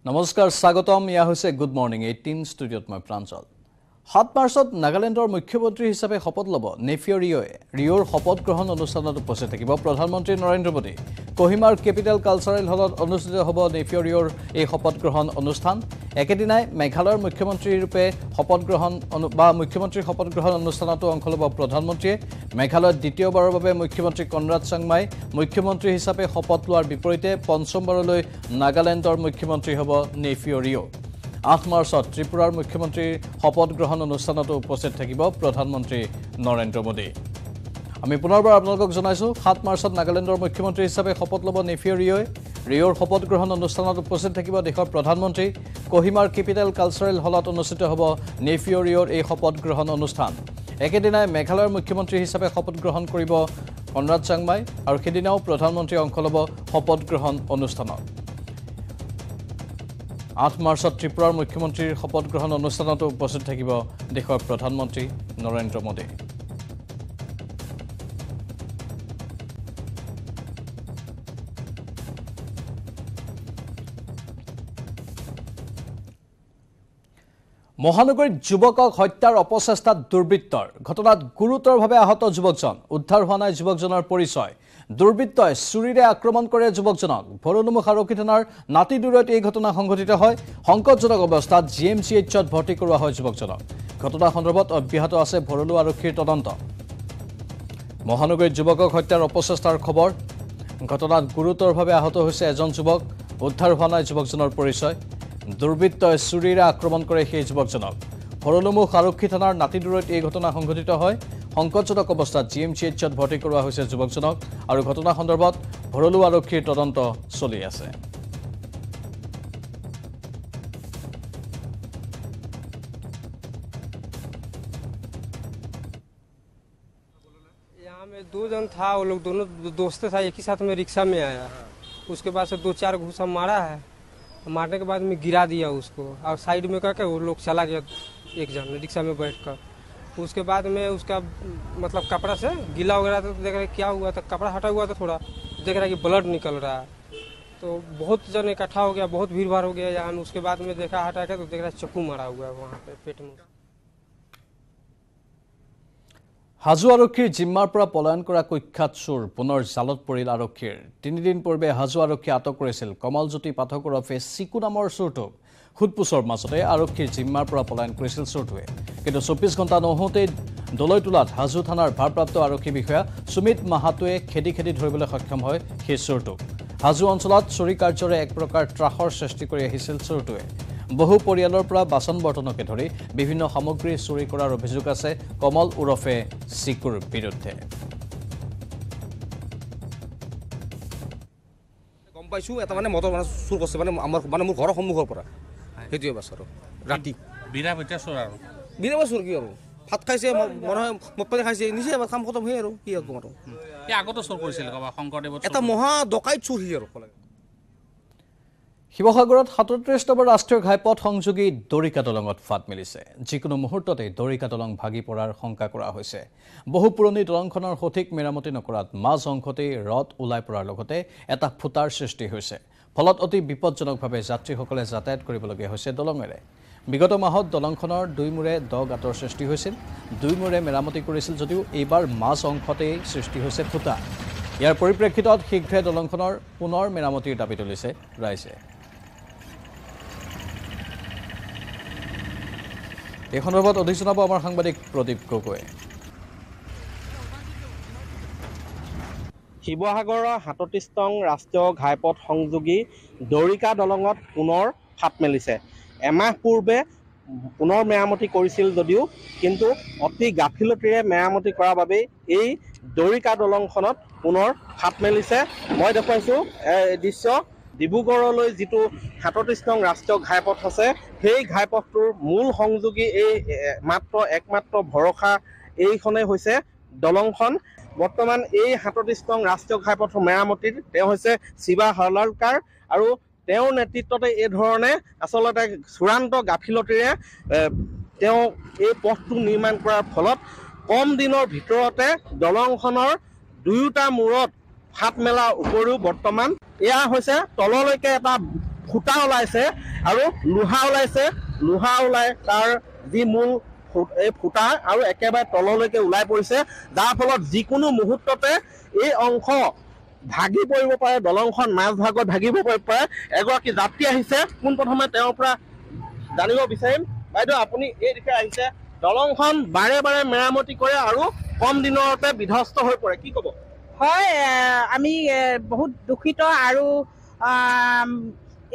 নমস্কাৰ স্বাগতম ইয়া হৈছে গুড মৰ্নিং 18 ষ্টুডিঅ'ত মই প্ৰাঞ্জল 7 মাৰ্চত নাগালেণ্ডৰ মুখ্যমন্ত্ৰী হিচাপে শপত ল'ব নেফিঅ' ৰিঅ'য়ে ৰিঅ'ৰ শপত গ্ৰহণ অনুষ্ঠানত উপস্থিত থাকিব প্ৰধানমন্ত্ৰী নৰেন্দ্ৰ মোদী কোহিমাৰ কেপিটেল কালচাৰেল হলত অনুষ্ঠিত হ'ব নেফিঅ' ৰিঅ'ৰ এই শপত গ্ৰহণ অনুষ্ঠান একেদিনাই মেঘালয়ৰ মুখ্যমন্ত্ৰী ৰূপে শপত গ্ৰহণ বা মুখ্যমন্ত্ৰীৰ শপত গ্ৰহণ অনুষ্ঠানতো অংশ ল'ব প্ৰধানমন্ত্ৰীয়ে মেঘালয়ত দ্বিতীয়বাৰৰ বাবে মুখ্যমন্ত্ৰী কনৰাড চাংমাই মুখ্যমন্ত্ৰী হিচাপে শপত লোৱাৰ বিপৰীতে পঞ্চমবাৰলৈ নাগালেণ্ডৰ মুখ্যমন্ত্ৰী হ'ব নেফিঅ' ৰিঅ' 8 মাৰ্চত ত্ৰিপুৰাৰ মুখ্যমন্ত্ৰীৰ শপত গ্ৰহণ অনুষ্ঠানতো উপস্থিত থাকিব প্ৰধানমন্ত্ৰী নৰেন্দ্ৰ মোদী আমি পুনৰবাৰ আপোনালোকক জনাইছোঁ 7 মাৰ্চত নাগালেণ্ডৰ মুখ্যমন্ত্ৰী হিচাপে শপত ল'ব নেফিঅ' ৰিঅ'য়ে ৰিঅ'ৰ শপত গ্ৰহণ অনুষ্ঠানত উপস্থিত থাকিব দেশৰ প্ৰধানমন্ত্ৰী কোহিমাৰ কেপিটেল কালচাৰেল হলত অনুষ্ঠিত হ'ব নেফিঅ' ৰিঅ'ৰ এই শপত গ্ৰহণ অনুষ্ঠান একেদিনাই মেঘালয়ৰ মুখ্যমন্ত্ৰী হিচাপে শপত গ্ৰহণ কৰিব কনৰাড চাংমাই আৰু সেইদিনাও প্ৰধানমন্ত্ৰীয়ে অংশ ল'ব শপত গ্ৰহণ অনুষ্ঠানত 8 মাৰ্চত ত্ৰিপুৰাৰ মুখ্যমন্ত্ৰীৰ শপত গ্ৰহণ অনুষ্ঠানতো উপস্থিত থাকিব দেশৰ প্ৰধানমন্ত্ৰী নৰেন্দ্ৰ মোদী মহানগৰীত যুৱকক হত্যাৰ অপচেষ্টাত দুৰ্বৃত্তৰ ঘটনাত গুৰুতৰভাৱে আহত যুৱকজন উদ্ধাৰ হোৱা নাই যুৱকজনৰ পৰিচয় দুৰ্বৃত্তই চুৰিৰে আক্ৰমণ কৰে যুৱকজনক ভৰলুমুখ আৰক্ষী থানাৰ নাতিদূৰত এই ঘটনা সংঘটিত হয় সংকটজনক অৱস্থাত GMCHত ভৰ্তি কৰোৱা হয় যুৱকজনক ঘটনা সন্দৰ্ভত অব্যাহত আছে ভৰলু আৰক্ষীৰ তদন্ত মহানগৰীত যুৱকক হত্যাৰ অপচেষ্টাৰ খবৰ ঘটনাত গুৰুতৰভাৱে আহত হৈছে এজন যুৱক উদ্ধাৰ হোৱা নাই যুৱকজনৰ পৰিচয় দুৰ্বৃত্তই চুৰিৰে আক্ৰমণ কৰে সেই যুৱকজনক ভৰলুমুখ আৰক্ষী থানাৰ নাতিদূৰত এই ঘটনা সংঘটিত হয় সংকটজনক অৱস্থাত GMCHত ভৰ্তি কৰোৱা হৈছে যুৱকজনক আৰু ঘটনা সন্দৰ্ভত ভৰলু আৰক্ষীৰ তদন্ত চলি আছে यहाँ में दो जन था वो लोग दोनों दोस्त था एक ही साथ में रिक्शा में आया उसके बाद से 2-4 घूसा मारा है मारने के बाद में गिरा दिया उसको और साइड में करके वो लोग चला गया एक जन रिक्शा में बैठकर उसके बाद में उसका मतलब कपड़ा से गीला वगैरह तो देख रहे क्या हुआ था कपड़ा हटा हुआ था थोड़ा देख रहा है कि ब्लड निकल रहा है तो बहुत जन इकट्ठा हो गया बहुत भीड़ भाड़ हो गया यहाँ में उसके बाद में देखा हटा के तो देख रहा है चक्कू मारा हुआ है वहाँ पे पेट में হাজো আৰক্ষীৰ জিম্মাৰ পৰা পলায়ন কৰা কুখ্যাত চোৰ পুনৰ জালত পৰিল আৰক্ষীৰ 3 দিন পূৰ্বে হাজো আৰক্ষী আটক কৰিছিল কমলজ্যোতি পাঠক ওৰফে চিকু নামৰ চোৰটোক খুদপুছৰ মাজতে আৰক্ষীৰ জিম্মাৰ পৰা পলায়ন কৰিছিল চোৰটোৱে কিন্তু 24 ঘণ্টা নহওঁতেই দলৈ তোলাত হাজো থানাৰ ভাৰপ্ৰাপ্ত আৰক্ষী বিষয়া সুমিত মাহাতোৱে খেদি ধৰিবলৈ সক্ষম হয় সেই চোৰটোক হাজো অঞ্চলত চুৰি কাৰ্যৰে এক প্ৰকাৰ ত্ৰাসৰ সৃষ্টি কৰি আহিছিল চোৰটোৱে বহু পৰিয়ালৰ পৰা বাচন বৰ্তনকে ধৰি বিভিন্ন সামগ্ৰী চুৰি কৰাৰ অভিযোগ আছে কমল ওৰফে চিকুৰ বিৰুদ্ধে গম পাইছো এটা মানে মটৰ মানে চুৰ কৰিছে মানে মোৰ ঘৰৰ সন্মুখৰ পৰা সেইটোৱে বাছ আৰু ৰাতি বিৰা বইটা চোৰ আৰু বিৰাবা চুৰ কি আৰু ভাত খাইছে মানুহে মদ পানী খাইছে নিজে কাম খতম হৈ আৰু কি আৰু এই আগতো চোৰ কৰিছিল কবা শংকৰদেৱত এটা মহা ডকাইত চুৰ সি আৰু শিৱসাগৰত 37 নম্বৰ ৰাষ্ট্ৰীয় ঘাইপথ সংযোগী দৰিকা দলঙত ফাট মিলিছে যিকোনো মুহূৰ্ততে দৰিকা দলং ভাগি পৰাৰ শংকা কৰা হৈছে বহু পুৰণি দলংখনৰ সঠিক মেৰামতি নকৰাত মাজ অংশতে ৰড ওলাই পৰাৰ লগতে এটা ফুটাৰ সৃষ্টি হৈছে ফলত অতি বিপদজনকভাৱে যাত্ৰীসকলে যাতায়াত কৰিবলগীয়া হৈছে দলঙেৰে বিগত মাহত দলংখনৰ দুই মূৰে দ গাঁতৰ সৃষ্টি হৈছিল দুই মূৰে মেৰামতি কৰিছিল যদিও এইবাৰ মাজ অংশতে সৃষ্টি হৈছে ফুটা ইয়াৰ পৰিপ্ৰেক্ষিতত শীঘ্ৰে দলংখনৰ পুনৰ মেৰামতিৰ দাবী তুলিছে ৰাইজে এই সন্দৰ্ভত অধিক জনাব আমাৰ সাংবাদিক প্ৰদীপ গগৈয়ে শিৱসাগৰৰ 37 নং ৰাষ্ট্ৰীয় ঘাইপথ সংযোগী দৰিকা দলঙত পুনৰ ফাট মেলিছে এমাহ পূৰ্বে পুনৰ মেৰামতি কৰিছিল যদিও কিন্তু অতি গাফিলতিৰে মেৰামতি কৰাৰ বাবে এই দৰিকা দলংখনত পুনৰ ফাট মেলিছে মই দেখুৱাইছোঁ দৃশ্য ডিব্ৰুগড়লৈ যিটো 37 নং ৰাষ্ট্ৰীয় ঘাইপথ আছে সেই ঘাইপথটোৰ মূল সংযোগী এই একমাত্ৰ ভৰসা এইখনেই হৈছে দলংখন বৰ্তমান এই 37 নং ৰাষ্ট্ৰীয় ঘাইপথৰ মেৰামতিত তেওঁ হৈছে শিৱা হালালকাৰ আৰু তেওঁৰ নেতৃত্বতে এই ধৰণে আচলতে চূড়ান্ত গাফিলতিৰে তেওঁ এই পথটো নিৰ্মাণ কৰাৰ ফলত কম দিনৰ ভিতৰতে দলংখনৰ দুয়োটা মূৰত ফাট মেলাৰ উপৰিও বৰ্তমান এয়া হৈছে তললৈকে এটা ফুটা ওলাইছে আৰু লোহা ওলাইছে, লোহা ওলাই তাৰ যি মূল এই ফুটা আৰু একেবাৰে তললৈকে ওলাই পৰিছে, যাৰ ফলত যিকোনো মুহূৰ্ততে এই অংশ ভাগি পৰিব পাৰে, দলংখন মাজভাগত ভাগিব পাৰে। এগৰাকী যাত্ৰী আহিছে, পোনপ্ৰথমে তেওঁৰ পৰা জানিব বিচাৰিম। বাইদেউ, আপুনি এই দিশে আহিছে, দলংখন বাৰে বাৰে মেৰামতি কৰে আৰু কম দিনতে বিধ্বস্ত হৈ পৰে, কি ক'ব? হয়, আমি বহুত দুখিত আৰু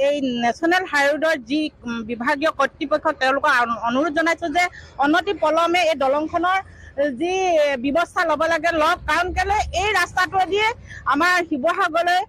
এই নেশ্যনেল হাইৰোডৰ যি বিভাগীয় কৰ্তৃপক্ষ তেওঁলোকক অনুৰোধ জনাইছোঁ যে অনতি পলমে এই দলংখনৰ যি ব্যৱস্থা ল'ব লাগে লওক, কাৰণ কেলৈ এই ৰাস্তাটোৱেদিয়ে আমাৰ শিৱসাগৰলৈ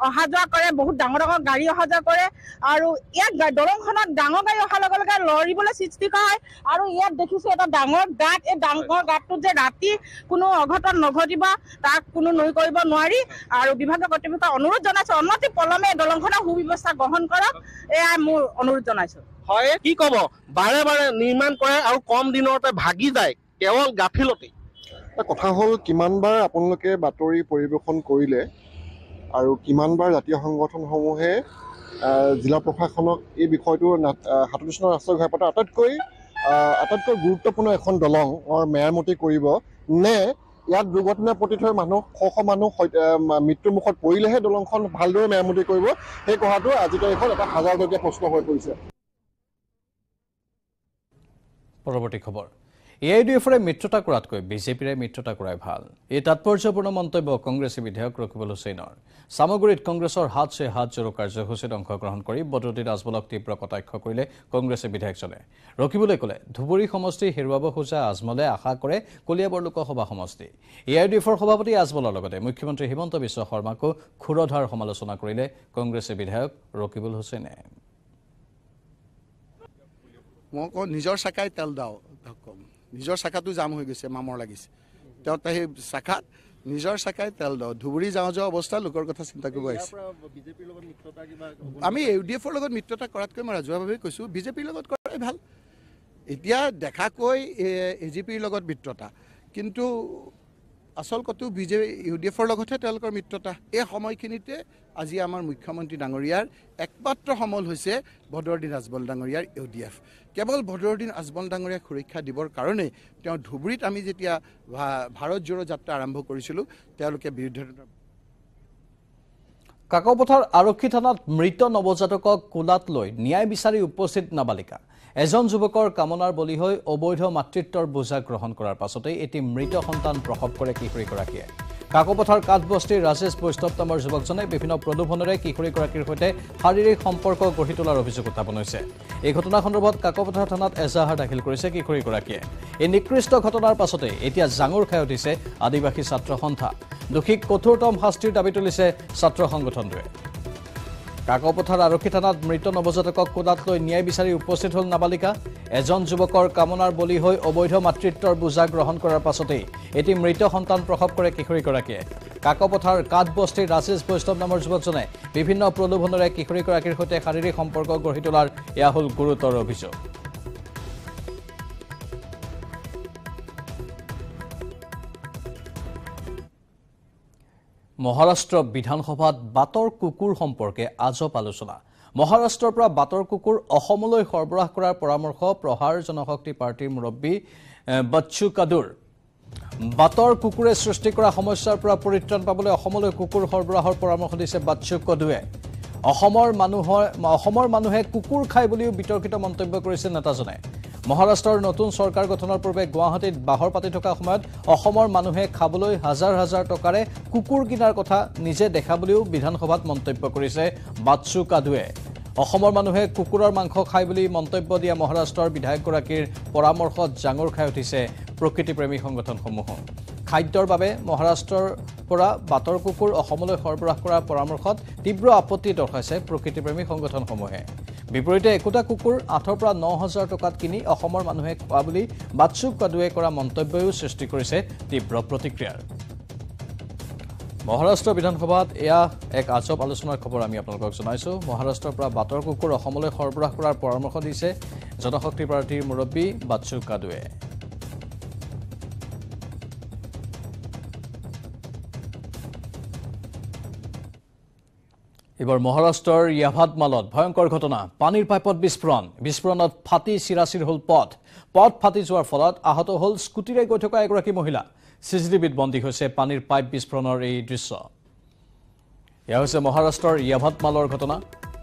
অহা যোৱা কৰে, বহুত ডাঙৰ ডাঙৰ গাড়ী অহা যোৱা কৰে আৰু ইয়াত দলংখনত ডাঙৰ গাড়ী অহাৰ লগে লগে লৰিবলৈ সৃষ্টি কৰা হয়। আৰু ইয়াত দেখিছোঁ এটা ডাঙৰ গাঁত, এই ডাঙৰ গাঁতটোত যে ৰাতি কোনো অঘটন নঘটিব তাক কোনো নুই কৰিব নোৱাৰি আৰু বিভাগীয় কৰ্তৃপক্ষক অনুৰোধ জনাইছোঁ অনতি পলমে দলংখনৰ সুব্যৱস্থা গ্ৰহণ কৰক, এয়াই মোৰ অনুৰোধ জনাইছোঁ। হয়, কি ক'ব? বাৰে বাৰে নিৰ্মাণ কৰে আৰু কম দিনতে ভাগি যায়, কেৱল গাফিলতি। কথা হ'ল, কিমানবাৰ আপোনালোকে বাতৰি পৰিৱেশন কৰিলে আৰু কিমানবাৰ জাতীয় সংগঠনসমূহে জিলা প্ৰশাসনক এই বিষয়টো ৩৭ নং ৰাষ্ট্ৰীয় ঘাইপথৰ আটাইতকৈ গুৰুত্বপূৰ্ণ এখন দলঙৰ মেৰামতি কৰিব নে ইয়াত দুৰ্ঘটনা পতিত হৈ শ মানুহ মৃত্যুমুখত পৰিলেহে দলংখন ভালদৰে মেৰামতি কৰিব, সেই কথাটো আজিৰ তাৰিখত এটা হাজাৰটকীয়া প্ৰশ্ন হৈ পৰিছে। পৰৱৰ্তী খবৰ, AIUDFৰে মিত্ৰতা কৰাতকৈ বিজেপিৰে মিত্ৰতা কৰাই ভাল, এই তাৎপৰ্যপূৰ্ণ মন্তব্য কংগ্ৰেছী বিধায়ক ৰকিবুল হুছেইনৰ। সামগুৰিত কংগ্ৰেছৰ হাত সে হাত জোৰো কাৰ্যসূচীত অংশগ্ৰহণ কৰি বদৰুদ্দিন আজমলক তীব্ৰ কটাক্ষ কৰিলে কংগ্ৰেছী বিধায়কজনে। ৰকিবুলে ক'লে, ধুবুৰী সমষ্টি হেৰুৱাব খোজা আজমলে আশা কৰে কলিয়াবৰ লোকসভা সমষ্টি। AIUDFৰ সভাপতি আজমলৰ লগতে মুখ্যমন্ত্ৰী হিমন্ত বিশ্ব শৰ্মাকো ক্ষুৰধাৰ সমালোচনা কৰিলে কংগ্ৰেছী বিধায়ক ৰকিবুল হুছেইনে। মই কওঁ, নিজৰ চাকাই তেল দাও, নিজৰ চাকাটো জাম হৈ গৈছে, মামৰ লাগিছে, তেওঁ সেই চাকাত নিজৰ চাকাই তেল দাও। ধুবুৰী যাওঁ যোৱা অৱস্থা, লোকৰ কথা চিন্তা কৰিব আহিছে। আমি AIUDFৰ লগত মিত্ৰতা কৰাতকৈ মই ৰাজহুৱাভাৱে কৈছোঁ, বিজেপিৰ লগত কৰাই ভাল। এতিয়া দেখাকৈ AGPৰ লগত মিত্ৰতা, কিন্তু আচল কথা AIUDFৰ লগতহে তেওঁলোকৰ মিত্ৰতা। এই সময়খিনিতে আজি আমাৰ মুখ্যমন্ত্ৰী ডাঙৰীয়াৰ একমাত্ৰ সমল হৈছে বদৰুদ্দিন আজমল ডাঙৰীয়াৰ AIUDF। কেৱল বদৰুদ্দিন আজমল ডাঙৰীয়াক সুৰক্ষা দিবৰ কাৰণে তেওঁ ধুবুৰীত আমি যেতিয়া ভাৰত জোড়ো যাত্ৰা আৰম্ভ কৰিছিলোঁ, তেওঁলোকে বিৰুদ্ধে। কাকপথাৰ আৰক্ষী থানাত মৃত নৱজাতকক কোলাত লৈ ন্যায় বিচাৰি উপস্থিত নাবালিকা। এজন যুৱকৰ কামনাৰ বলি হৈ অবৈধ মাতৃত্বৰ বোজা গ্ৰহণ কৰাৰ পাছতেই এটি মৃত সন্তান প্ৰসৱ কৰে কিশোৰীগৰাকীয়ে। কাকপথাৰ কাঠবস্তিৰ ৰাজেশ বৈষ্ণৱ নামৰ যুৱকজনে বিভিন্ন প্ৰলোভনেৰে কিশোৰীগৰাকীৰ সৈতে শাৰীৰিক সম্পৰ্ক গঢ়ি তোলাৰ অভিযোগ উত্থাপন হৈছে। এই ঘটনা সন্দৰ্ভত কাকপথাৰ থানাত এজাহাৰ দাখিল কৰিছে কিশোৰীগৰাকীয়ে। এই নিকৃষ্ট ঘটনাৰ পাছতে এতিয়া জাঙুৰ খাই উঠিছে আদিবাসী ছাত্ৰ সন্থা। দোষীক কঠোৰতম শাস্তিৰ দাবী তুলিছে ছাত্ৰ সংগঠনটোৱে। কাকপথাৰ আৰক্ষী থানাত মৃত নৱজাতকক কোলাত লৈ ন্যায় বিচাৰি উপস্থিত হ'ল নাবালিকা। এজন যুৱকৰ কামনাৰ বলি হৈ অবৈধ মাতৃত্বৰ বোজা গ্ৰহণ কৰাৰ পাছতেই এটি মৃত সন্তান প্ৰসৱ কৰে কিশোৰীগৰাকীয়ে। কাকপথাৰ কাঠবস্তিৰ ৰাজেশ বৈষ্ণৱ নামৰ যুৱকজনে বিভিন্ন প্ৰলোভনেৰে কিশোৰীগৰাকীৰ সৈতে শাৰীৰিক সম্পৰ্ক গঢ়ি তোলাৰ এয়া হ'ল গুৰুতৰ অভিযোগ। মহাৰাষ্ট্ৰ বিধানসভাত বাটৰ কুকুৰ সম্পৰ্কে আজব আলোচনা। মহাৰাষ্ট্ৰৰ পৰা বাটৰ কুকুৰ অসমলৈ সৰবৰাহ কৰাৰ পৰামৰ্শ প্ৰহাৰ জনশক্তি পাৰ্টিৰ মুৰব্বী বচ্চু কাদুৰ। বাটৰ কুকুৰে সৃষ্টি কৰা সমস্যাৰ পৰা পৰিত্ৰাণ পাবলৈ অসমলৈ কুকুৰ সৰবৰাহৰ পৰামৰ্শ দিছে বচ্চু কাদুৱে। অসমৰ মানুহে কুকুৰ খায় বুলিও বিতৰ্কিত মন্তব্য কৰিছে নেতাজনে। মহাৰাষ্ট্ৰৰ নতুন চৰকাৰ গঠনৰ পূৰ্বে গুৱাহাটীত বাহৰ পাতি থকা সময়ত অসমৰ মানুহে খাবলৈ হাজাৰ হাজাৰ টকাৰে কুকুৰ কিনাৰ কথা নিজে দেখা বুলিও বিধানসভাত মন্তব্য কৰিছে বচ্চু কাদুৱে। অসমৰ মানুহে কুকুৰৰ মাংস খায় বুলি মন্তব্য দিয়া মহাৰাষ্ট্ৰৰ বিধায়কগৰাকীৰ পৰামৰ্শত জাঙুৰ খাই উঠিছে প্ৰকৃতিপ্ৰেমী সংগঠনসমূহ। খাদ্যৰ বাবে মহাৰাষ্ট্ৰৰ পৰা বাটৰ কুকুৰ অসমলৈ সৰবৰাহ কৰাৰ পৰামৰ্শত তীব্ৰ আপত্তি দৰ্শাইছে প্ৰকৃতিপ্ৰেমী সংগঠনসমূহে। বিপৰীতে একোটা কুকুৰ 8,000 পৰা 9,000 টকাত কিনি অসমৰ মানুহে খোৱা বুলি বচ্চু কাদুৱে কৰা মন্তব্যও সৃষ্টি কৰিছে তীব্ৰ প্ৰতিক্ৰিয়াৰ। মহাৰাষ্ট্ৰ বিধানসভাত এয়া এক আজব আলোচনাৰ খবৰ আমি আপোনালোকক জনাইছোঁ। মহাৰাষ্ট্ৰৰ পৰা বাটৰ কুকুৰ অসমলৈ সৰবৰাহ কৰাৰ পৰামৰ্শ দিছে জনশক্তি পাৰ্টিৰ মুৰব্বী বচ্চু কাদুৱে। এবাৰ মহাৰাষ্ট্ৰৰ ইয়াভাতমালত ভয়ংকৰ ঘটনা পানীৰ পাইপত বিস্ফোৰণত ফাটি চিৰাচিৰ হ'ল পথ ফাটি যোৱাৰ ফলত আহত হ'ল স্কুটিৰে গৈ থকা এগৰাকী মহিলা চিচিটিভিত বন্দী হৈছে পানীৰ পাইপ বিস্ফোৰণৰ এই দৃশ্য এয়া হৈছে মহাৰাষ্ট্ৰৰ ইয়াভাতমালৰ ঘটনা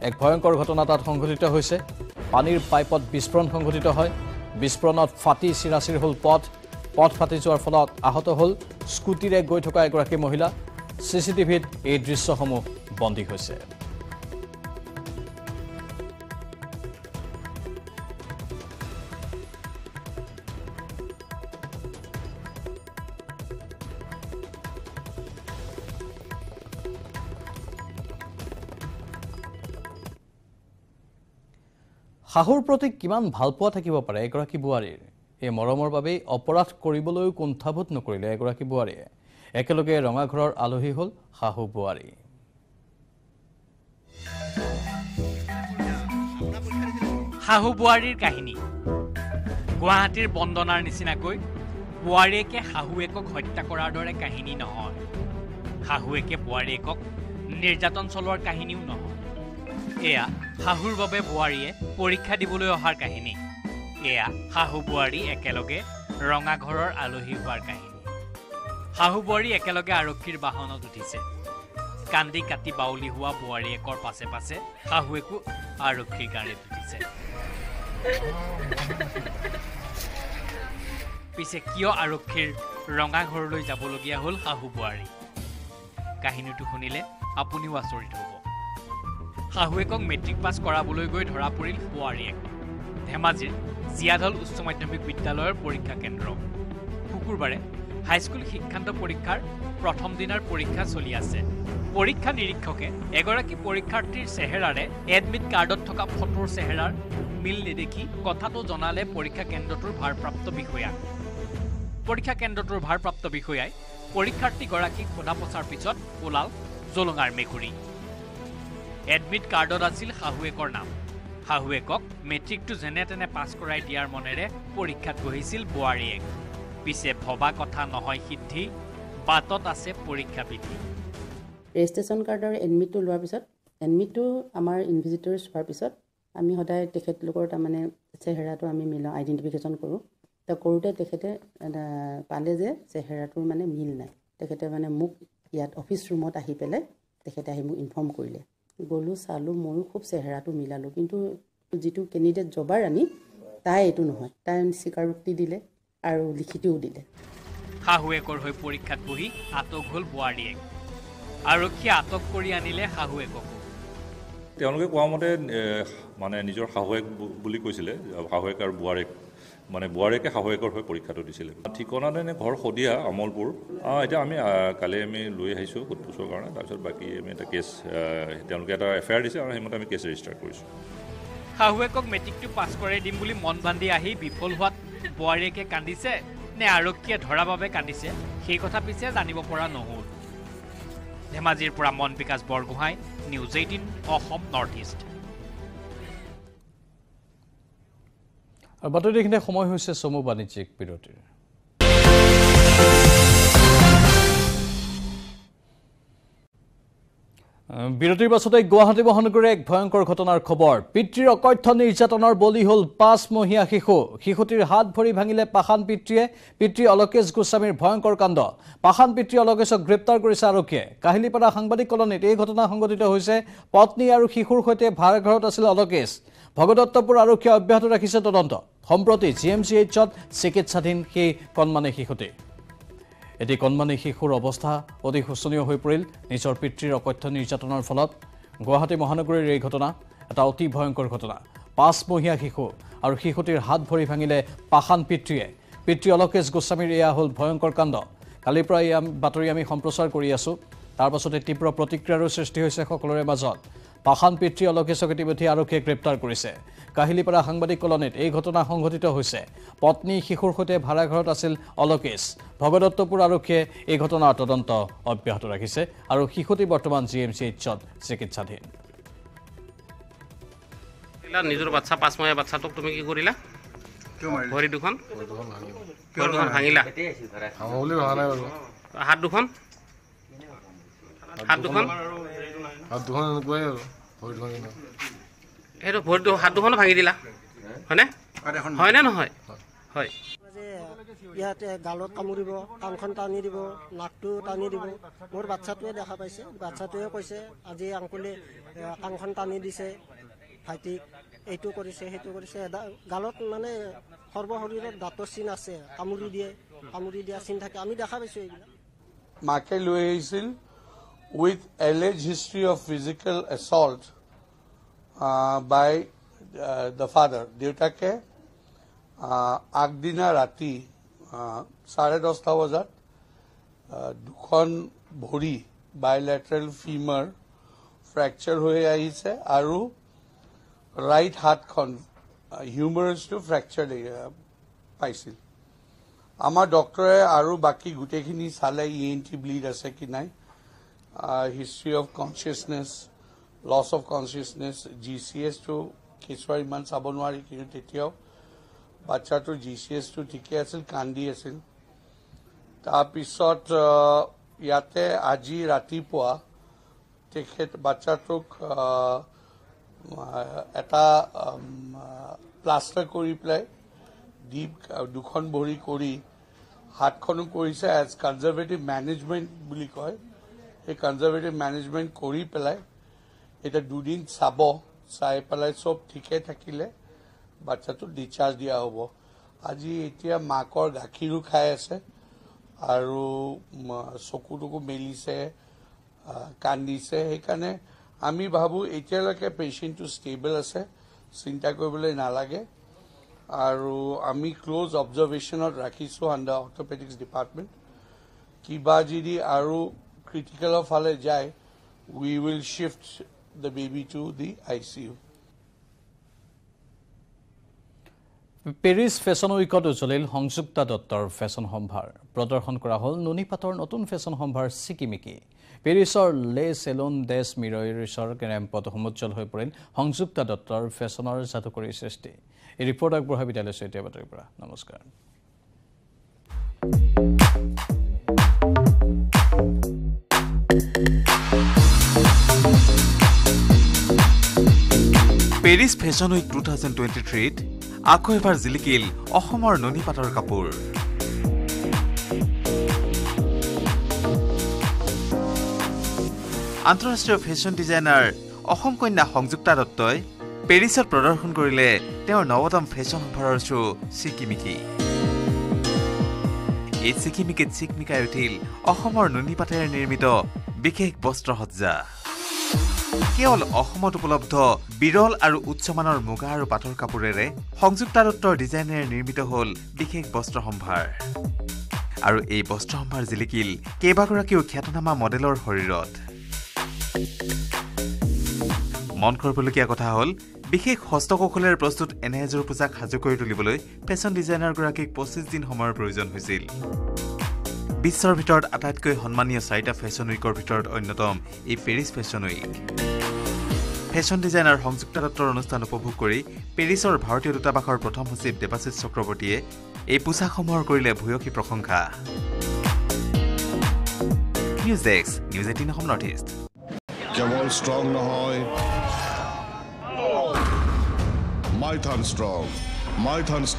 এক ভয়ংকৰ ঘটনা তাত সংঘটিত হৈছে পানীৰ পাইপত বিস্ফোৰণ সংঘটিত হয় বিস্ফোৰণত ফাটি চিৰাচিৰ হ'ল পথ ফাটি যোৱাৰ ফলত আহত হ'ল স্কুটিৰে গৈ থকা এগৰাকী মহিলা চিচিটিভিত এই দৃশ্যসমূহ বন্দী হৈছে শাহুৰ প্ৰতি কিমান ভালপোৱা থাকিব পাৰে এগৰাকী বোৱাৰীৰ এই মৰমৰ বাবে অপৰাধ কৰিবলৈও কুণ্ঠাবোধ নকৰিলে এগৰাকী বোৱাৰীয়ে একেলগে ৰঙাঘৰৰ আলহী হ'ল শাহু বোৱাৰী শাহু বোৱাৰীৰ কাহিনী গুৱাহাটীৰ বন্দনাৰ নিচিনাকৈ বোৱাৰীয়েকে শাহুৱেকক হত্যা কৰাৰ দৰে কাহিনী নহয় শাহুৱেকে বোৱাৰীয়েকক নিৰ্যাতন চলোৱাৰ কাহিনীও নহয় এয়া শাহুৰ বাবে বোৱাৰীয়ে পৰীক্ষা দিবলৈ অহাৰ কাহিনী এয়া শাহু বোৱাৰী একেলগে ৰঙাঘৰৰ আলহী হোৱাৰ কাহিনী শাহু বোৱাৰী একেলগে আৰক্ষীৰ বাহনত উঠিছে কান্দি কাটি বাউলি হোৱা বোৱাৰীয়েকৰ পাছে পাছে শাহুৱেকো আৰক্ষীৰ গাড়ীত উঠিছে পিছে কিয় আৰক্ষীৰ ৰঙাঘৰলৈ যাবলগীয়া হ'ল শাহু বোৱাৰী কাহিনীটো শুনিলে আপুনিও আচৰিত হ'ব শাহুৱেকক মেট্ৰিক পাছ কৰাবলৈ গৈ ধৰা পৰিল বোৱাৰীয়েক ধেমাজিৰ জিয়াদল উচ্চ মাধ্যমিক বিদ্যালয়ৰ পৰীক্ষা কেন্দ্ৰ শুকুৰবাৰে হাইস্কুল শিক্ষান্ত পৰীক্ষাৰ প্ৰথম দিনৰ পৰীক্ষা চলি আছে পৰীক্ষা নিৰীক্ষকে এগৰাকী পৰীক্ষাৰ্থীৰ চেহেৰাৰে এডমিট কাৰ্ডত থকা ফটোৰ চেহেৰাৰ মিল নেদেখি কথাটো জনালে পৰীক্ষা কেন্দ্ৰটোৰ ভাৰপ্ৰাপ্ত বিষয়াই পৰীক্ষাৰ্থীগৰাকীক সোধা পোছাৰ পিছত ওলাল জলঙাৰ মেকুৰী এডমিট কাৰ্ডত আছিল শাহুৱেকৰ নাম শাহুৱেকক মেট্ৰিকটো যেনে তেনে পাছ কৰাই দিয়াৰ মনেৰে পৰীক্ষাত বহিছিল বোৱাৰীয়েক পিছে ভবা কথা নহয় সিদ্ধি বাটত আছে পৰীক্ষা বিধি ৰেজিষ্ট্ৰেশ্যন কাৰ্ডৰ এডমিটটো লোৱাৰ পিছত এডমিটটো আমাৰ ইনভিজিটৰ্ছ হোৱাৰ পিছত আমি সদায় তেখেতলোকৰ তাৰমানে চেহেৰাটো আমি আইডেণ্টিফিকেশ্যন কৰোঁ কৰোঁতে তেখেতে পালে যে চেহেৰাটোৰ মানে মিল নাই তেখেতে মানে মোক ইয়াত অফিচ ৰুমত আহি পেলাই তেখেতে আহি মোক ইনফৰ্ম কৰিলে গ'লোঁ চালোঁ ময়ো খুব চেহেৰাটো মিলালোঁ কিন্তু যিটো কেণ্ডিডেট জবাৰ আনি তাই এইটো নহয় তাই স্বীকাৰোক্তি দিলে আৰু লিখিতও দিলে শাহুৱেকৰ হৈ পৰীক্ষাত বহি আটক হ'ল বোৱাৰীয়েক আৰক্ষীয়ে আটক কৰি আনিলে শাহুৱেকক তেওঁলোকে কোৱা মতে মানে নিজৰ শাহুৱেক বুলি কৈছিলে শাহুৱেক আৰু বোৱাৰীয়েক মানে বোৱাৰীয়েকে শাহুৱেকৰ হৈ পৰীক্ষাটো দিছিলে ঠিকনাটো এনে ঘৰ শদিয়া আমলপুৰ এতিয়া আমি কালি আমি লৈ আহিছোঁ সোধপোছৰ কাৰণে তাৰপিছত বাকী আমি এটা কেছ তেওঁলোকে এটা এফআইআৰ দিছে আৰু সেইমতে আমি কেছ ৰেজিষ্টাৰ কৰিছোঁ শাহুৱেকক মেট্ৰিকটো পাছ কৰাই দিম বুলি মন বান্ধি আহি বিফল হোৱাত বোৱাৰীয়েকে কান্দিছে নে আৰক্ষীয়ে ধৰাৰ বাবে কান্দিছে সেই কথা পিছে জানিব পৰা নহ'ল ধেমাজিৰ পৰা Mon Bikash Borgohain news 18 Assam north east আৰু বাতৰিখিনি সময় হৈছে চমু বাণিজ্যিক বিৰতিৰ বিৰতিৰ পাছতে গুৱাহাটী মহানগৰীৰ এক ভয়ংকৰ ঘটনাৰ খবৰ পিতৃৰ অকথ্য নিৰ্যাতনৰ বলি হ'ল 5-মহীয়া শিশুটিৰ হাত ভৰি ভাঙিলে পাখান পিতৃ অলকেশ গোস্বামীৰ ভয়ংকৰ কাণ্ড পাখান পিতৃ অলকেশক গ্ৰেপ্তাৰ কৰিছে আৰক্ষীয়ে কাহিলীপাৰা সাংবাদিক কলনীত এই ঘটনা সংঘটিত হৈছে পত্নী আৰু শিশুৰ সৈতে ভাড়াঘৰত আছিল অলকেশ ভগদত্তপুৰ আৰক্ষীয়ে অব্যাহত ৰাখিছে তদন্ত সম্প্ৰতি GMCHত চিকিৎসাধীন সেই কণমানি শিশুটি এটি কণমানি শিশুৰ অৱস্থা অতি শোচনীয় হৈ পৰিল নিজৰ পিতৃৰ অকথ্য নিৰ্যাতনৰ ফলত গুৱাহাটী মহানগৰীৰ এই ঘটনা এটা অতি ভয়ংকৰ ঘটনা 5-মহীয়া শিশু আৰু শিশুটিৰ হাত ভৰি ভাঙিলে পাখান পিতৃ অলকেশ গোস্বামীৰ এয়া হ'ল ভয়ংকৰ কাণ্ড কালিৰ পৰা এই বাতৰি আমি সম্প্ৰচাৰ কৰি আছোঁ তাৰ পাছতে তীব্ৰ প্ৰতিক্ৰিয়াৰো সৃষ্টি হৈছে সকলোৰে মাজত পাখান পিতৃ অলকেশক ইতিমধ্যে আৰক্ষীয়ে গ্ৰেপ্তাৰ কৰিছে কাহিলীপাৰা সাংবাদিক কলনীত এই ঘটনা সংঘটিত হৈছে পত্নী শিশুৰ সৈতে ভাড়াঘৰত আছিল অলকেশ ভগদত্তপুৰ আৰক্ষীয়ে এই ঘটনাৰ তদন্ত অব্যাহত ৰাখিছে আৰু শিশুটি বৰ্তমান GMCHত চিকিৎসাধীন নিজৰ বাচ্চা 5-মহীয়া বাচ্চাটোক তুমি কি কৰিলা ভৰি দুখন ভাঙিলা হাত দুখন এইটো ভৰি হাত দুখনো ভাঙি দিলা হয়নে হয়নে নহয় হয় ইয়াতে গালত কামুৰিব কাণখন টানি দিব নাকটো টানি দিব মোৰ বাচ্চাটোৱে দেখা পাইছে বাচ্চাটোৱে কৈছে আজি আংকুলে কাণখন টানি দিছে ভাইটিক এইটো কৰিছে সেইটো কৰিছে গালত মানে সৰ্বশৰীৰত দাঁতৰ চিন আছে কামুৰি দিয়া চিন থাকে আমি দেখা পাইছোঁ এইবিলাক মাকে লৈ আহিছিল with alleged history of physical assault by the father. দেউতাকে আগদিনা ৰাতি 10:30 বজাত দুখন ভৰি বাইলেটাৰেল ফিমাৰ ফ্ৰেকচাৰ হৈ আহিছে আৰু ৰাইট হাতখন হিউমাৰাছটো ফ্ৰেকচাৰ পাইছিল আমাৰ ডক্টৰে আৰু বাকী গোটেইখিনি চালে ENT ব্লিড আছে কি নাই history of consciousness, loss of consciousness, GCS to কেঁচুৱাৰ ইমান চাব নোৱাৰি কিন্তু তেতিয়াও বাচ্চাটোৰ GCS টো ঠিকে আছিল কান্দি আছিল তাৰপিছত ইয়াতে আজি ৰাতিপুৱা তেখেত বাচ্চাটোক এটা প্লাষ্টাৰ কৰি পেলাই দুখন ভৰি কৰি হাতখনো কৰিছে এজ কনজাৰভেটিভ মেনেজমেণ্ট বুলি কয় এই কনজাৰভেটিভ মেনেজমেণ্ট কৰি পেলাই এটা দুদিন চাই পেলাই চব ঠিকে থাকিলে বাচ্চাটো ডিচাৰ্জ দিয়া হ'ব আজি এতিয়া মাকৰ গাখীৰো খাই আছে আৰু চকুটুকু মেলিছে কান্দিছে সেইকাৰণে আমি ভাবো এতিয়ালৈকে পেচেণ্টটো ষ্টেবল আছে চিন্তা কৰিবলৈ নালাগে আৰু আমি ক্লোজ অবজাৰভেশ্যনত ৰাখিছোঁ আণ্ডাৰ অৰ্থপেডিক্স ডিপাৰ্টমেণ্ট কিবা যদি আৰু ক্ৰিটিকেলৰ ফালে যায় we will shift the baby to the ICU. Paris fashion উইকত উজ্বলিল সংযুক্তা দত্তৰ ফেশ্বন সম্ভাৰ প্ৰদৰ্শন কৰা হ'ল নুনিপাতৰ নতুন ফেশ্বন সম্ভাৰ চিকিমিকি পেৰিছৰ লে চেলুন ডেছ মিৰৰিছৰ কেম্পত সমুজ্জ্বল হৈ পৰিল সংযুক্তা দত্তৰ ফেশ্বনৰ যাদুকৰী সৃষ্টি এই ৰিপৰ্ট আগবঢ়াই বিদ্যালয় চৈতিয়া বাতৰিৰ পৰা নমস্কাৰ পেৰিছ ফেশ্বন উইক 2023 আকৌ এবাৰ জিলিকিল অসমৰ নুনিপাতৰ কাপোৰ আন্তঃৰাষ্ট্ৰীয় ফেশ্বন ডিজাইনাৰ অসম কন্যা সংযুক্তা দত্তই পেৰিছত প্ৰদৰ্শন কৰিলে তেওঁৰ নৱতম ফেশ্বন সম্ভাৰৰ শ্ব' চিকিমিকি এই চিকিমিকিত চিকমিকাই উঠিল অসমৰ নুনিপাতেৰে নিৰ্মিত বিশেষ বস্ত্ৰসজ্জা কেৱল অসমত উপলব্ধ বিৰল আৰু উচ্চমানৰ মুগা আৰু পাটৰ কাপোৰেৰে সংযুক্তা দত্তৰ ডিজাইনেৰে নিৰ্মিত হ'ল বিশেষ বস্ত্ৰ সম্ভাৰ আৰু এই বস্ত্ৰ সম্ভাৰ জিলিকিল কেইবাগৰাকীও খ্যাতনামা মডেলৰ শৰীৰত মন কৰিবলগীয়া কথা হ'ল বিশেষ হস্তকৌশলেৰে প্ৰস্তুত এনে এযোৰ পোছাক সাজু কৰি তুলিবলৈ ফেশ্বন ডিজাইনাৰগৰাকীক 25 দিন সময়ৰ প্ৰয়োজন হৈছিল বিশ্বৰ ভিতৰত আটাইতকৈ সন্মানীয় 4টা ফেশ্বন উইকৰ ভিতৰত অন্যতম এই Paris fashion week fashion designer Sanjukta দত্তৰ অনুষ্ঠান উপভোগ কৰি পেৰিছৰ ভাৰতীয় দূতাবাসৰ প্ৰথম সচিব দেৱাশিষ চক্ৰৱৰ্তীয়ে এই পোছাকসমূহৰ কৰিলে ভূয়সী প্ৰশংসা news desk news 18 Assam north east কেৱল ষ্ট্ৰং নহয় মাইথান ষ্ট্ৰং